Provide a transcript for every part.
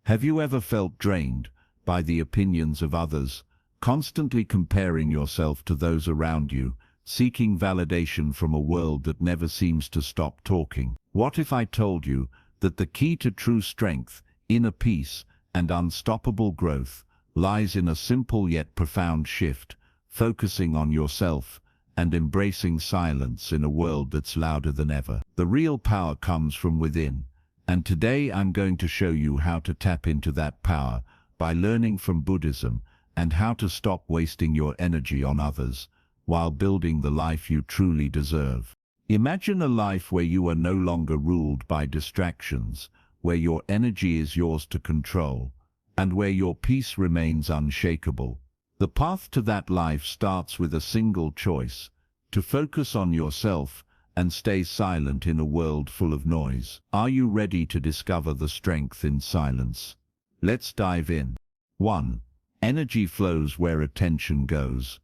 Have you ever felt drained by the opinions of others, constantly comparing yourself to those around you, seeking validation from a world that never seems to stop talking? What if I told you that the key to true strength, inner peace, and unstoppable growth lies in a simple yet profound shift, focusing on yourself and embracing silence in a world that's louder than ever? The real power comes from within, and today I'm going to show you how to tap into that power by learning from Buddhism and how to stop wasting your energy on others while building the life you truly deserve. Imagine a life where you are no longer ruled by distractions, where your energy is yours to control, and where your peace remains unshakable. The path to that life starts with a single choice: to focus on yourself and stay silent in a world full of noise. Are you ready to discover the strength in silence? Let's dive in. 1. Energy flows where attention goes.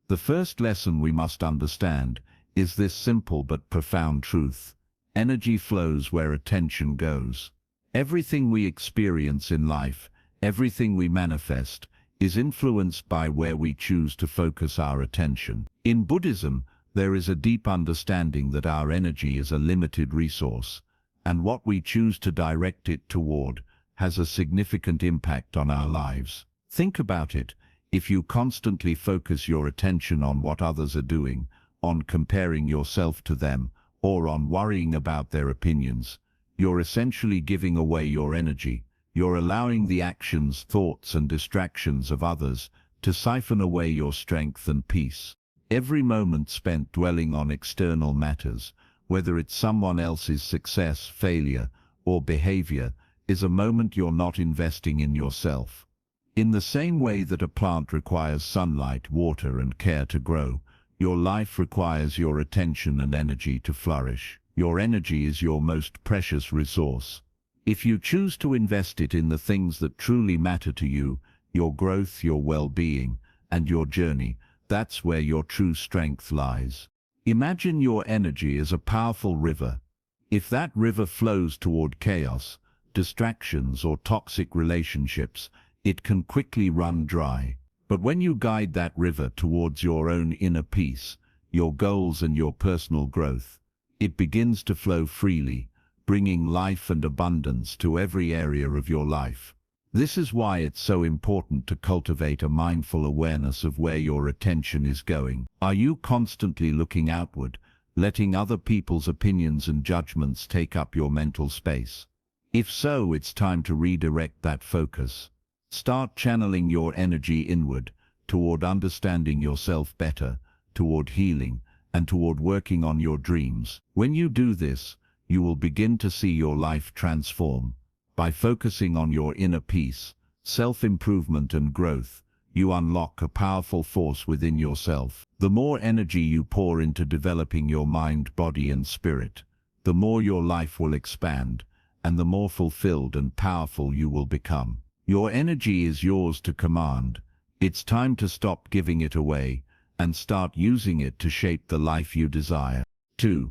The first lesson we must understand is this simple but profound truth: energy flows where attention goes. Everything we experience in life, everything we manifest, is influenced by where we choose to focus our attention. In Buddhism, there is a deep understanding that our energy is a limited resource, and what we choose to direct it toward has a significant impact on our lives. Think about it. If you constantly focus your attention on what others are doing, on comparing yourself to them, or on worrying about their opinions, you're essentially giving away your energy. You're allowing the actions, thoughts, and distractions of others to siphon away your strength and peace. Every moment spent dwelling on external matters, whether it's someone else's success, failure, or behavior, is a moment you're not investing in yourself. In the same way that a plant requires sunlight, water, and care to grow, your life requires your attention and energy to flourish. Your energy is your most precious resource. If you choose to invest it in the things that truly matter to you, your growth, your well-being, and your journey, that's where your true strength lies. Imagine your energy as a powerful river. If that river flows toward chaos, distractions, or toxic relationships, it can quickly run dry. But when you guide that river towards your own inner peace, your goals, and your personal growth, it begins to flow freely, bringing life and abundance to every area of your life. This is why it's so important to cultivate a mindful awareness of where your attention is going. Are you constantly looking outward, letting other people's opinions and judgments take up your mental space? If so, it's time to redirect that focus. Start channeling your energy inward, toward understanding yourself better, toward healing, and toward working on your dreams. When you do this, you will begin to see your life transform. By focusing on your inner peace, self-improvement, and growth, you unlock a powerful force within yourself. The more energy you pour into developing your mind, body, and spirit, the more your life will expand, and the more fulfilled and powerful you will become. Your energy is yours to command. It's time to stop giving it away and start using it to shape the life you desire. 2.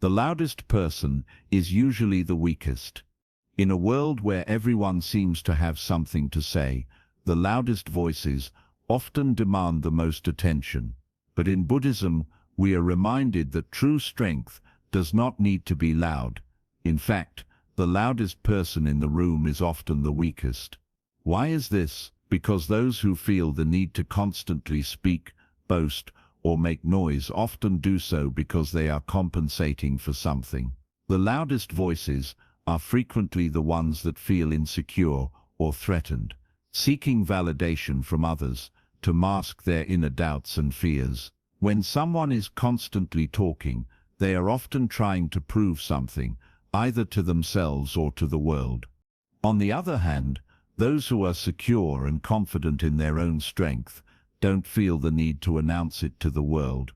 The loudest person is usually the weakest. In a world where everyone seems to have something to say, the loudest voices often demand the most attention. But in Buddhism, we are reminded that true strength does not need to be loud. In fact, the loudest person in the room is often the weakest. Why is this? Because those who feel the need to constantly speak, boast, or make noise often do so because they are compensating for something. The loudest voices are frequently the ones that feel insecure or threatened, seeking validation from others to mask their inner doubts and fears. When someone is constantly talking, they are often trying to prove something, either to themselves or to the world. On the other hand, those who are secure and confident in their own strength don't feel the need to announce it to the world.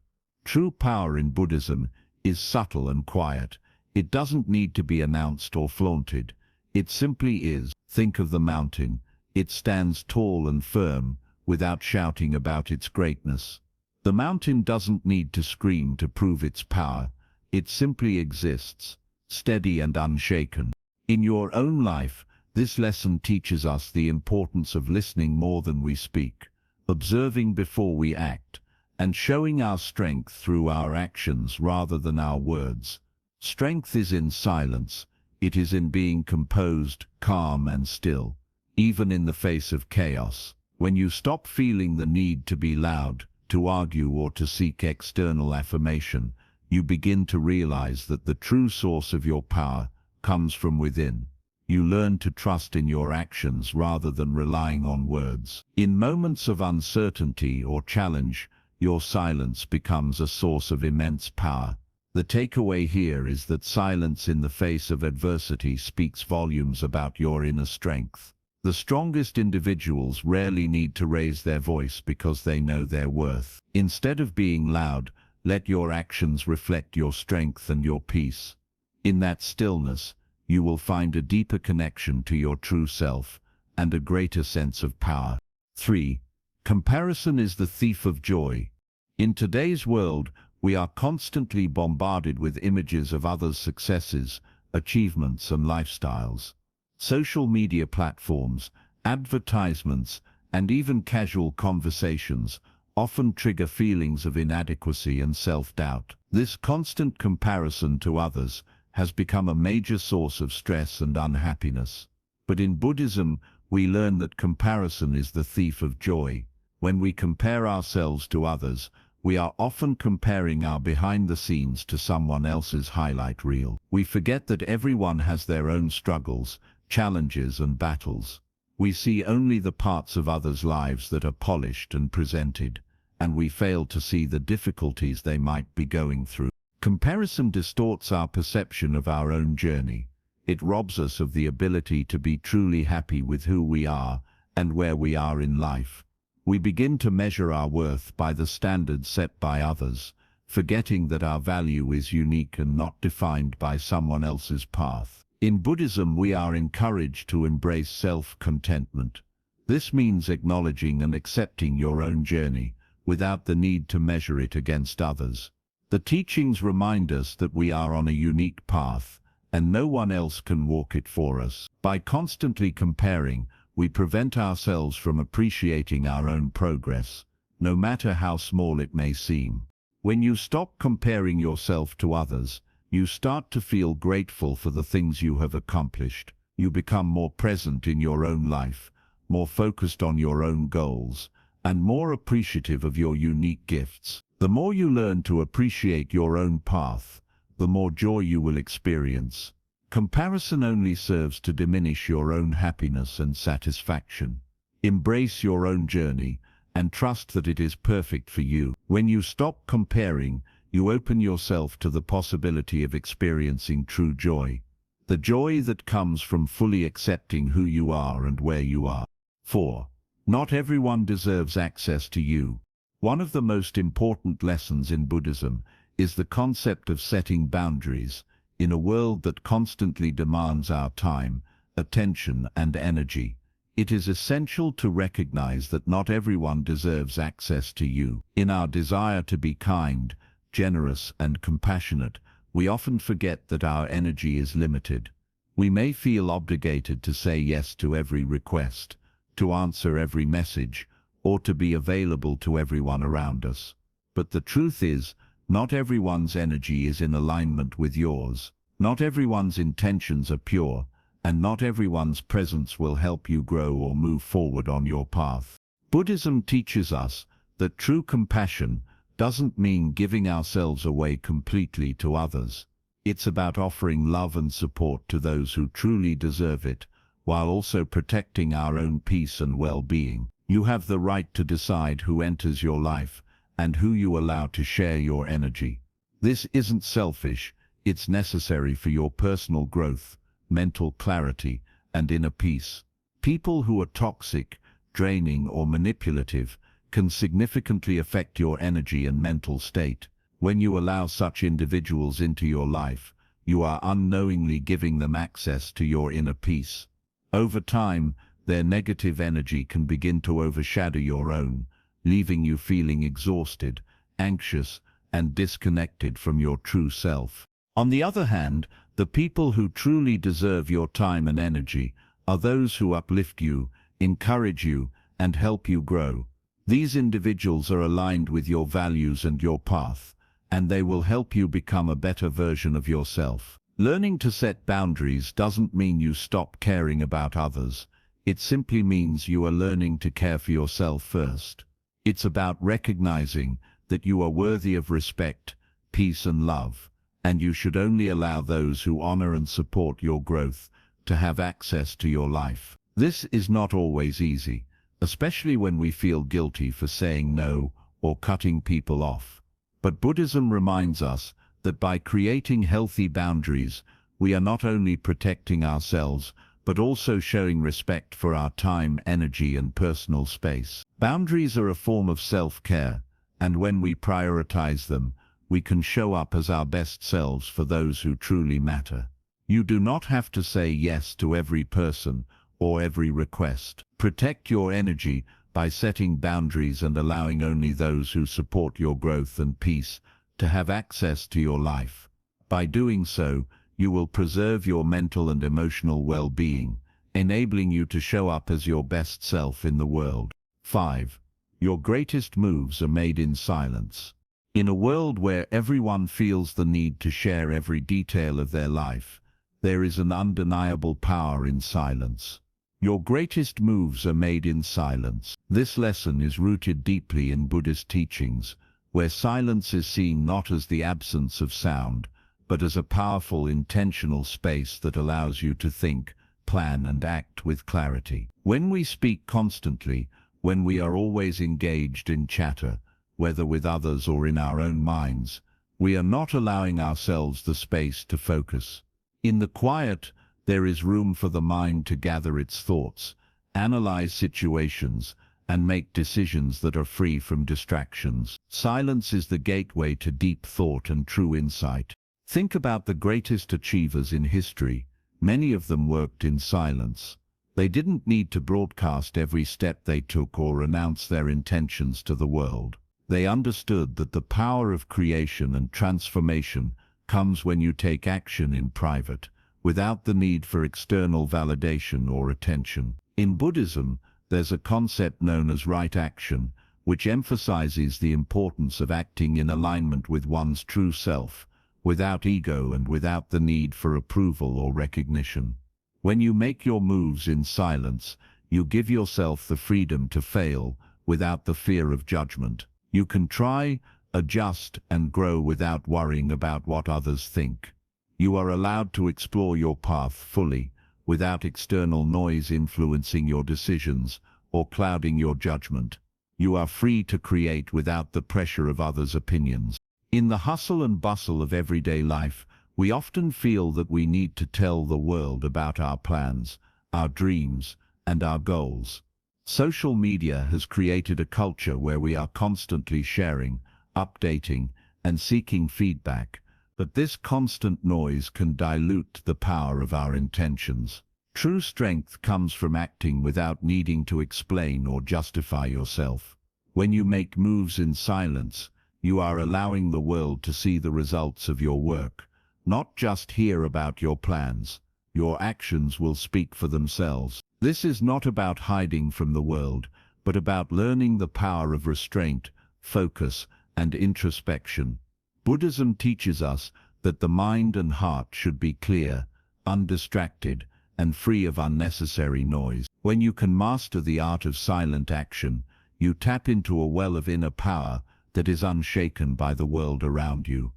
True power in Buddhism is subtle and quiet. It doesn't need to be announced or flaunted. It simply is. Think of the mountain. It stands tall and firm without shouting about its greatness. The mountain doesn't need to scream to prove its power. It simply exists, steady and unshaken. In your own life, This lesson teaches us the importance of listening more than we speak, observing before we act, and showing our strength through our actions rather than our words. Strength is in silence. It is in being composed, calm and still, even in the face of chaos. When you stop feeling the need to be loud, to argue or to seek external affirmation, you begin to realize that the true source of your power comes from within. You learn to trust in your actions rather than relying on words. In moments of uncertainty or challenge, your silence becomes a source of immense power. The takeaway here is that silence in the face of adversity speaks volumes about your inner strength. The strongest individuals rarely need to raise their voice because they know their worth. Instead of being loud, let your actions reflect your strength and your peace. In that stillness, you will find a deeper connection to your true self and a greater sense of power. 3. Comparison is the thief of joy. In today's world, we are constantly bombarded with images of others' successes, achievements and lifestyles. Social media platforms, advertisements, and even casual conversations often trigger feelings of inadequacy and self-doubt. This constant comparison to others has become a major source of stress and unhappiness. But in Buddhism, we learn that comparison is the thief of joy. When we compare ourselves to others, we are often comparing our behind-the-scenes to someone else's highlight reel. We forget that everyone has their own struggles, challenges and battles. We see only the parts of others' lives that are polished and presented, and we fail to see the difficulties they might be going through. Comparison distorts our perception of our own journey. It robs us of the ability to be truly happy with who we are and where we are in life. We begin to measure our worth by the standards set by others, forgetting that our value is unique and not defined by someone else's path. In Buddhism, we are encouraged to embrace self-contentment. This means acknowledging and accepting your own journey, without the need to measure it against others. The teachings remind us that we are on a unique path, and no one else can walk it for us. By constantly comparing, we prevent ourselves from appreciating our own progress, no matter how small it may seem. When you stop comparing yourself to others, you start to feel grateful for the things you have accomplished. You become more present in your own life, more focused on your own goals, and more appreciative of your unique gifts. The more you learn to appreciate your own path, the more joy you will experience. Comparison only serves to diminish your own happiness and satisfaction. Embrace your own journey and trust that it is perfect for you. When you stop comparing, you open yourself to the possibility of experiencing true joy. The joy that comes from fully accepting who you are and where you are. 4. Not everyone deserves access to you. One of the most important lessons in Buddhism is the concept of setting boundaries. In a world that constantly demands our time, attention and energy, it is essential to recognize that not everyone deserves access to you. In our desire to be kind, generous and compassionate, we often forget that our energy is limited. We may feel obligated to say yes to every request, to answer every message, or to be available to everyone around us. But the truth is, not everyone's energy is in alignment with yours. Not everyone's intentions are pure, and not everyone's presence will help you grow or move forward on your path. Buddhism teaches us that true compassion doesn't mean giving ourselves away completely to others. It's about offering love and support to those who truly deserve it, while also protecting our own peace and well-being. You have the right to decide who enters your life and who you allow to share your energy. This isn't selfish, it's necessary for your personal growth, mental clarity, and inner peace. People who are toxic, draining, or manipulative can significantly affect your energy and mental state. When you allow such individuals into your life, you are unknowingly giving them access to your inner peace. Over time, their negative energy can begin to overshadow your own, leaving you feeling exhausted, anxious, and disconnected from your true self. On the other hand, the people who truly deserve your time and energy are those who uplift you, encourage you, and help you grow. These individuals are aligned with your values and your path, and they will help you become a better version of yourself. Learning to set boundaries doesn't mean you stop caring about others. It simply means you are learning to care for yourself first. It's about recognizing that you are worthy of respect, peace and love, and you should only allow those who honor and support your growth to have access to your life. This is not always easy, especially when we feel guilty for saying no or cutting people off. But Buddhism reminds us that by creating healthy boundaries, we are not only protecting ourselves, but also showing respect for our time, energy, and personal space. Boundaries are a form of self-care, and when we prioritize them, we can show up as our best selves for those who truly matter. You do not have to say yes to every person or every request. Protect your energy by setting boundaries and allowing only those who support your growth and peace to have access to your life. By doing so, you will preserve your mental and emotional well-being, enabling you to show up as your best self in the world. 5. Your greatest moves are made in silence. In a world where everyone feels the need to share every detail of their life, there is an undeniable power in silence. Your greatest moves are made in silence. This lesson is rooted deeply in Buddhist teachings, where silence is seen not as the absence of sound, but as a powerful, intentional space that allows you to think, plan, and act with clarity. When we speak constantly, when we are always engaged in chatter, whether with others or in our own minds, we are not allowing ourselves the space to focus. In the quiet, there is room for the mind to gather its thoughts, analyze situations, and make decisions that are free from distractions. Silence is the gateway to deep thought and true insight. Think about the greatest achievers in history. Many of them worked in silence. They didn't need to broadcast every step they took or announce their intentions to the world. They understood that the power of creation and transformation comes when you take action in private, without the need for external validation or attention. In Buddhism, there's a concept known as right action, which emphasizes the importance of acting in alignment with one's true self, without ego and without the need for approval or recognition. When you make your moves in silence, you give yourself the freedom to fail without the fear of judgment. You can try, adjust, and grow without worrying about what others think. You are allowed to explore your path fully, without external noise influencing your decisions or clouding your judgment. You are free to create without the pressure of others' opinions. In the hustle and bustle of everyday life, we often feel that we need to tell the world about our plans, our dreams, and our goals. Social media has created a culture where we are constantly sharing, updating, and seeking feedback. But this constant noise can dilute the power of our intentions. True strength comes from acting without needing to explain or justify yourself. When you make moves in silence, you are allowing the world to see the results of your work, not just hear about your plans. Your actions will speak for themselves. This is not about hiding from the world, but about learning the power of restraint, focus, and introspection. Buddhism teaches us that the mind and heart should be clear, undistracted, and free of unnecessary noise. When you can master the art of silent action, you tap into a well of inner power that is unshaken by the world around you.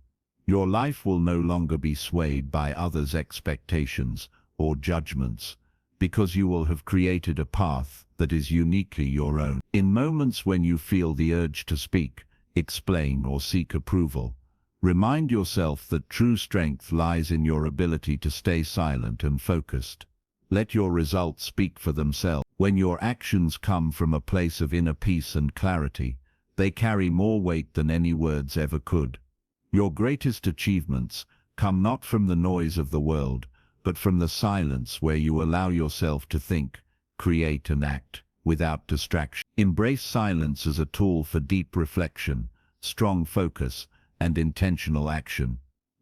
Your life will no longer be swayed by others' expectations or judgments, because you will have created a path that is uniquely your own. In moments when you feel the urge to speak, explain, or seek approval, remind yourself that true strength lies in your ability to stay silent and focused. Let your results speak for themselves. When your actions come from a place of inner peace and clarity, they carry more weight than any words ever could. Your greatest achievements come not from the noise of the world, but from the silence where you allow yourself to think, create, and act without distraction. Embrace silence as a tool for deep reflection, strong focus, and intentional action.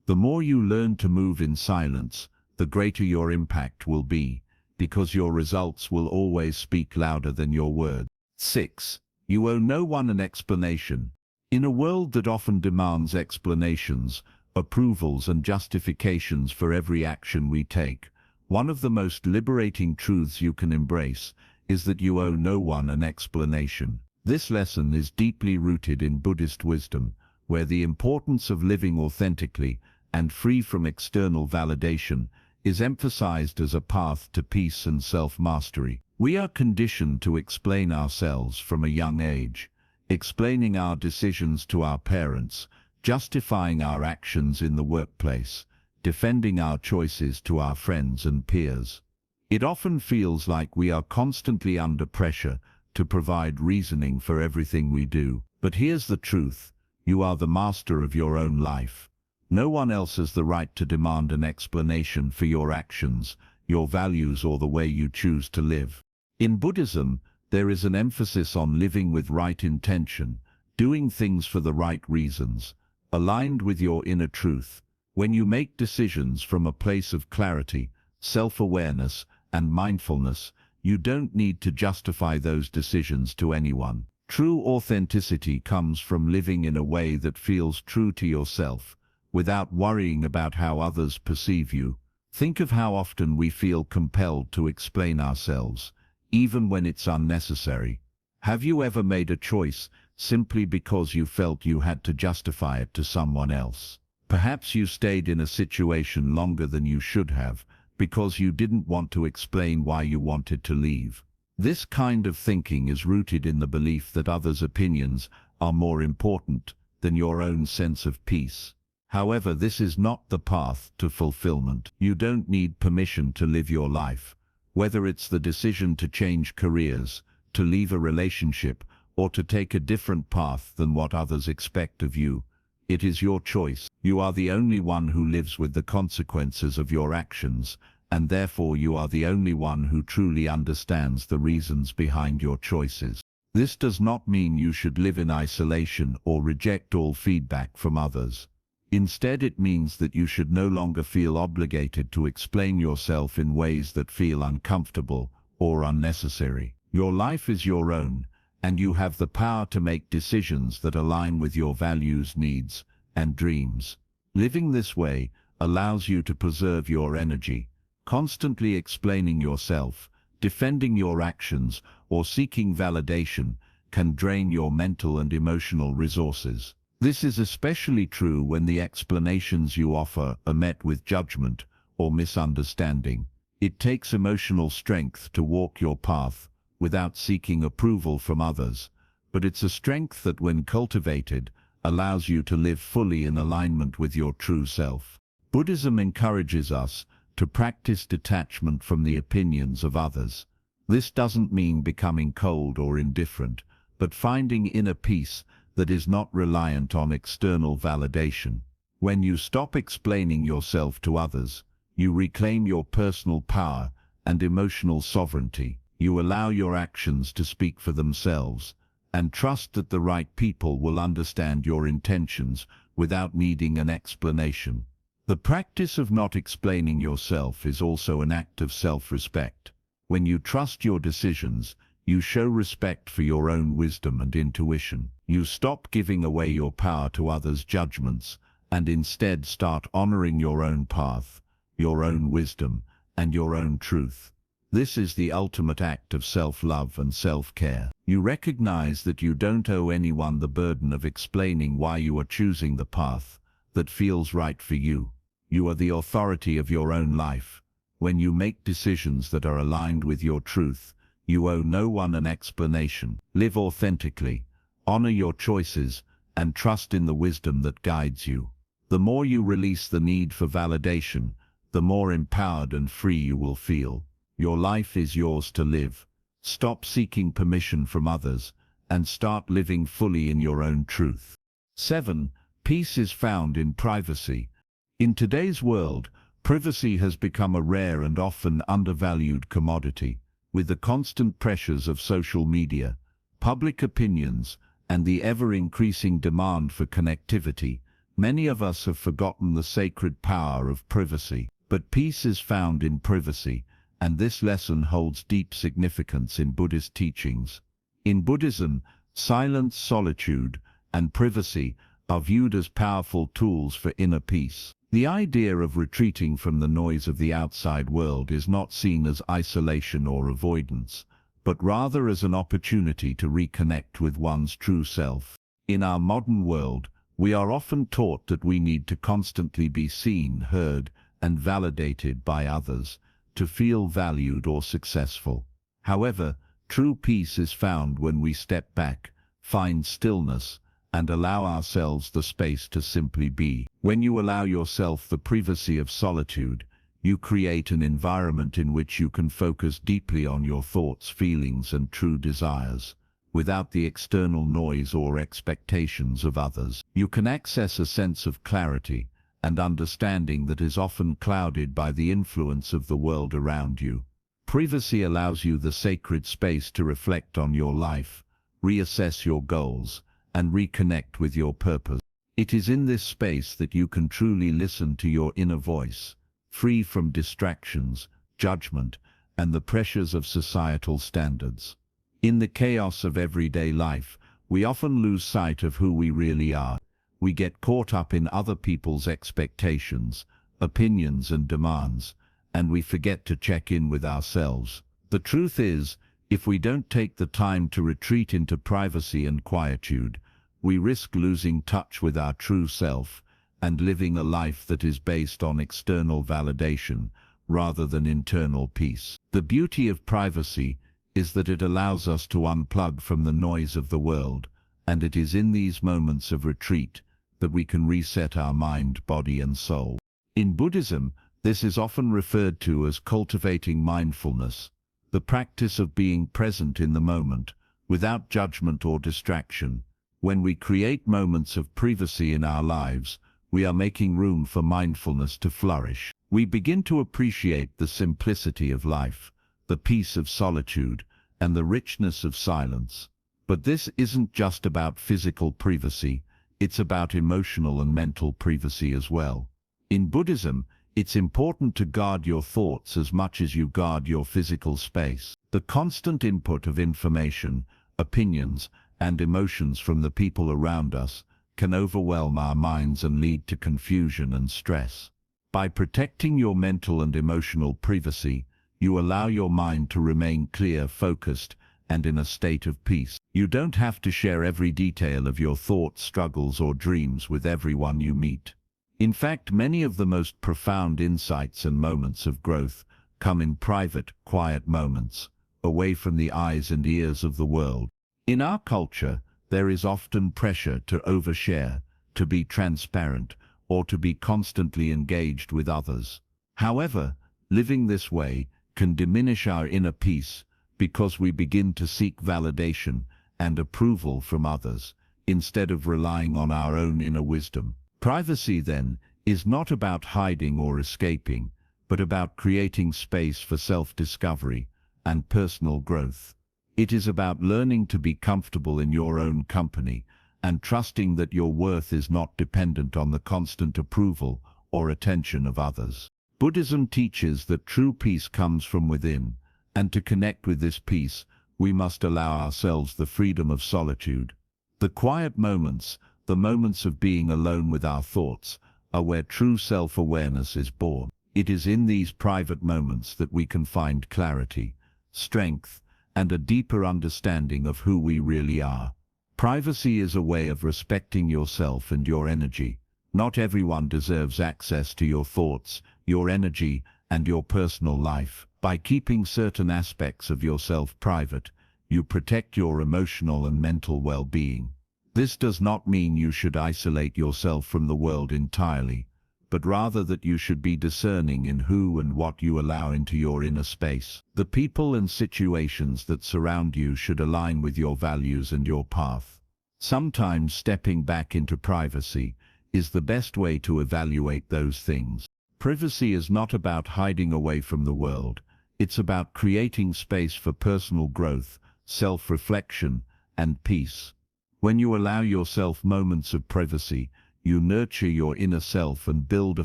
The more you learn to move in silence, the greater your impact will be, because your results will always speak louder than your words. 6. You owe no one an explanation. In a world that often demands explanations, approvals and justifications for every action we take, one of the most liberating truths you can embrace is that you owe no one an explanation. This lesson is deeply rooted in Buddhist wisdom, where the importance of living authentically and free from external validation is emphasized as a path to peace and self-mastery. We are conditioned to explain ourselves from a young age, explaining our decisions to our parents, justifying our actions in the workplace, defending our choices to our friends and peers. It often feels like we are constantly under pressure to provide reasoning for everything we do. But here's the truth: you are the master of your own life. No one else has the right to demand an explanation for your actions, your values, or the way you choose to live. In Buddhism, there is an emphasis on living with right intention, doing things for the right reasons, aligned with your inner truth. When you make decisions from a place of clarity, self-awareness, and mindfulness, you don't need to justify those decisions to anyone. True authenticity comes from living in a way that feels true to yourself, without worrying about how others perceive you. Think of how often we feel compelled to explain ourselves, even when it's unnecessary. Have you ever made a choice simply because you felt you had to justify it to someone else? Perhaps you stayed in a situation longer than you should have, because you didn't want to explain why you wanted to leave. This kind of thinking is rooted in the belief that others' opinions are more important than your own sense of peace. However, this is not the path to fulfillment. You don't need permission to live your life. Whether it's the decision to change careers, to leave a relationship, or to take a different path than what others expect of you, it is your choice. You are the only one who lives with the consequences of your actions, and therefore you are the only one who truly understands the reasons behind your choices. This does not mean you should live in isolation or reject all feedback from others. Instead, it means that you should no longer feel obligated to explain yourself in ways that feel uncomfortable or unnecessary. Your life is your own, and you have the power to make decisions that align with your values, needs, and dreams. Living this way allows you to preserve your energy. Constantly explaining yourself, defending your actions, or seeking validation can drain your mental and emotional resources. This is especially true when the explanations you offer are met with judgment or misunderstanding. It takes emotional strength to walk your path without seeking approval from others, but it's a strength that, when cultivated, allows you to live fully in alignment with your true self. Buddhism encourages us to practice detachment from the opinions of others. This doesn't mean becoming cold or indifferent, but finding inner peace that is not reliant on external validation. When you stop explaining yourself to others, you reclaim your personal power and emotional sovereignty. You allow your actions to speak for themselves, and trust that the right people will understand your intentions without needing an explanation. The practice of not explaining yourself is also an act of self-respect. When you trust your decisions, you show respect for your own wisdom and intuition. You stop giving away your power to others' judgments, and instead start honoring your own path, your own wisdom, and your own truth. This is the ultimate act of self-love and self-care. You recognize that you don't owe anyone the burden of explaining why you are choosing the path that feels right for you. You are the authority of your own life. When you make decisions that are aligned with your truth, you owe no one an explanation. Live authentically, honor your choices, and trust in the wisdom that guides you. The more you release the need for validation, the more empowered and free you will feel. Your life is yours to live. Stop seeking permission from others and start living fully in your own truth. 7. Peace is found in privacy. In today's world, privacy has become a rare and often undervalued commodity. With the constant pressures of social media, public opinions, and the ever-increasing demand for connectivity, many of us have forgotten the sacred power of privacy. But peace is found in privacy, and this lesson holds deep significance in Buddhist teachings. In Buddhism, silence, solitude, and privacy are viewed as powerful tools for inner peace. The idea of retreating from the noise of the outside world is not seen as isolation or avoidance, but rather as an opportunity to reconnect with one's true self. In our modern world, we are often taught that we need to constantly be seen, heard, and validated by others to feel valued or successful. However, true peace is found when we step back, find stillness, and allow ourselves the space to simply be. When you allow yourself the privacy of solitude, you create an environment in which you can focus deeply on your thoughts, feelings, and true desires, without the external noise or expectations of others. You can access a sense of clarity and understanding that is often clouded by the influence of the world around you. Privacy allows you the sacred space to reflect on your life, reassess your goals, and reconnect with your purpose. It is in this space that you can truly listen to your inner voice, free from distractions, judgment, and the pressures of societal standards. In the chaos of everyday life, we often lose sight of who we really are. We get caught up in other people's expectations, opinions, and demands, and we forget to check in with ourselves. The truth is, if we don't take the time to retreat into privacy and quietude, we risk losing touch with our true self and living a life that is based on external validation rather than internal peace. The beauty of privacy is that it allows us to unplug from the noise of the world, and it is in these moments of retreat that we can reset our mind, body, and soul. In Buddhism, this is often referred to as cultivating mindfulness, the practice of being present in the moment, without judgment or distraction. When we create moments of privacy in our lives, we are making room for mindfulness to flourish. We begin to appreciate the simplicity of life, the peace of solitude, and the richness of silence. But this isn't just about physical privacy, it's about emotional and mental privacy as well. In Buddhism, it's important to guard your thoughts as much as you guard your physical space. The constant input of information, opinions, and emotions from the people around us can overwhelm our minds and lead to confusion and stress. By protecting your mental and emotional privacy, you allow your mind to remain clear, focused, and in a state of peace. You don't have to share every detail of your thoughts, struggles, or dreams with everyone you meet. In fact, many of the most profound insights and moments of growth come in private, quiet moments, away from the eyes and ears of the world. In our culture, there is often pressure to overshare, to be transparent, or to be constantly engaged with others. However, living this way can diminish our inner peace because we begin to seek validation and approval from others, instead of relying on our own inner wisdom. Privacy, then, is not about hiding or escaping, but about creating space for self-discovery and personal growth. It is about learning to be comfortable in your own company and trusting that your worth is not dependent on the constant approval or attention of others. Buddhism teaches that true peace comes from within, and to connect with this peace, we must allow ourselves the freedom of solitude. The quiet moments, the moments of being alone with our thoughts, are where true self-awareness is born. It is in these private moments that we can find clarity, strength, and a deeper understanding of who we really are. Privacy is a way of respecting yourself and your energy. Not everyone deserves access to your thoughts, your energy, and your personal life. By keeping certain aspects of yourself private, you protect your emotional and mental well-being. This does not mean you should isolate yourself from the world entirely, but rather that you should be discerning in who and what you allow into your inner space. The people and situations that surround you should align with your values and your path. Sometimes stepping back into privacy is the best way to evaluate those things. Privacy is not about hiding away from the world. It's about creating space for personal growth, self-reflection, and peace. When you allow yourself moments of privacy, you nurture your inner self and build a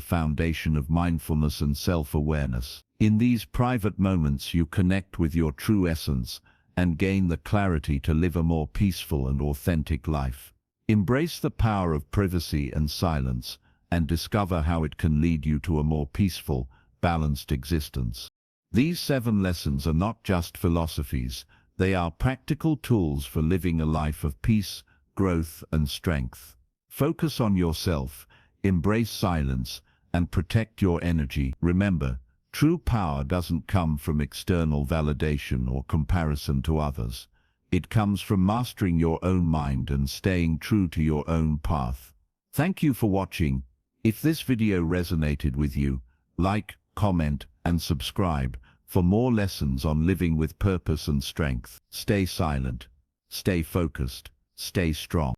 foundation of mindfulness and self-awareness. In these private moments you connect with your true essence and gain the clarity to live a more peaceful and authentic life. Embrace the power of privacy and silence, and discover how it can lead you to a more peaceful, balanced existence. These 7 lessons are not just philosophies, they are practical tools for living a life of peace, growth, and strength. Focus on yourself, embrace silence, and protect your energy. Remember, true power doesn't come from external validation or comparison to others. It comes from mastering your own mind and staying true to your own path. Thank you for watching. If this video resonated with you, like, comment, and subscribe for more lessons on living with purpose and strength. Stay silent, stay focused, stay strong.